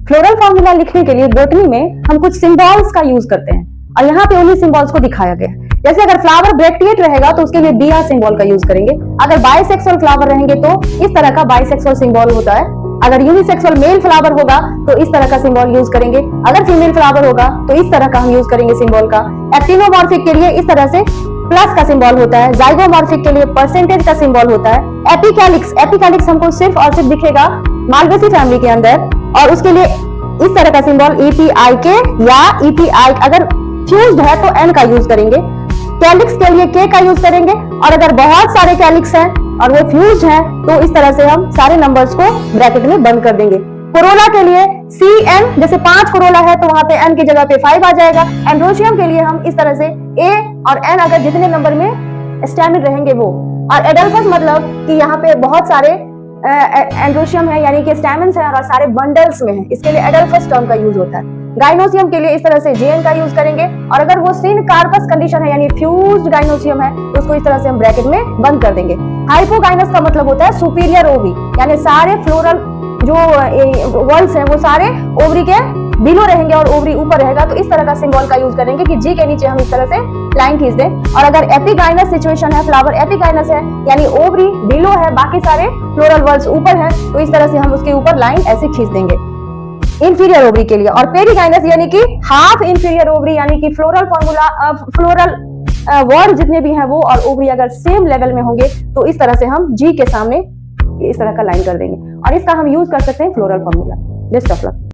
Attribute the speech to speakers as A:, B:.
A: Floral formula लिखने के लिए बोटनी में हम कुछ सिंबल्स का यूज करते हैं और यहाँ पे उन्हीं सिंबल्स को दिखाया गया है। जैसे अगर फ्लावर ब्रैक्टिएट रहेगा तो उसके लिए बीआर सिंबल का यूज करेंगे। अगर बाइसेक्सुअल फ्लावर रहेंगे तो इस तरह का बाइसेक्सुअल सिंबल होता है। अगर यूनिसेक्सुअल मेल फ्लावर होगा तो इस तरह का सिंबल यूज करेंगे। अगर फीमेल फ्लावर होगा तो इस तरह का हम यूज करेंगे सिंबल का। एक्टिनोमॉर्फिक के लिए इस तरह से प्लस का सिंबल होता है। जाइगोमॉर्फिक के लिए परसेंटेज का सिंबल होता है। एपिकैलिक्स हमको सिर्फ और सिर्फ दिखेगा मालवेसी फैमिली के अंदर और उसके लिए इस तरह का सिंबल EPIK या EPI। अगर फ्यूज्ड है तो N का यूज करेंगे। कैलिक्स के लिए K का यूज करेंगे और अगर बहुत सारे कैलिक्स हैं और वो फ्यूज्ड हैं तो इस तरह से हम सारे नंबर्स को ब्रैकेट में बंद कर देंगे। कोरोला के लिए CN, जैसे 5 कोरोला है तो वहां पे N की जगह पे 5 आ जाएगा। एंड्रोशियम के लिए हम इस तरह से A और N अगर जितने नंबर में स्टैमिन रहेंगे वो। और एडल्फस मतलब कि यहाँ पे बहुत सारे एंड्रोशियम है यानी कि स्टैमिन्स हैं और सारे बंडल्स में है, इसके लिए एडल्फस टर्म का यूज होता है। गाइनोसियम के लिए इस तरह से JN का यूज करेंगे और अगर वो सिन कार्पस कंडीशन है यानी फ्यूज्ड गाइनोसियम है तो उसको इस तरह से हम ब्रैकेट में बंद कर देंगे। हाइपोगाइनस का मतलब होता है सुपीरियर ओवरी, यानी सारे फ्लोरल जो वर्ल्स हैं वो सारे ओवरी के बिलो रहेंगे और ओवरी ऊपर रहेगा तो इस तरह का सिंबल का यूज करेंगे कि G के नीचे हम इस तरह से लाइन खींच दें। और अगर एपिगाइनस सिचुएशन है, फ्लावर एपिगाइनस है यानी ओवरी बिलो है, बाकी सारे फ्लोरल वर्ल्स ऊपर हैं तो इस तरह से हम उसके ऊपर लाइन ऐसे खींच देंगे इंफीरियर ओवरी के लिए। और पेरिगाइनस यानी कि हाफ इंफीरियर ओवरी यानी कि फ्लोरल वर्ड जितने भी हैं वो और ओवरी अगर सेम लेवल में होंगे तो इस तरह से हम G के सामने इस तरह का लाइन कर देंगे और इसका हम यूज कर सकते हैं floral formula. Best of luck.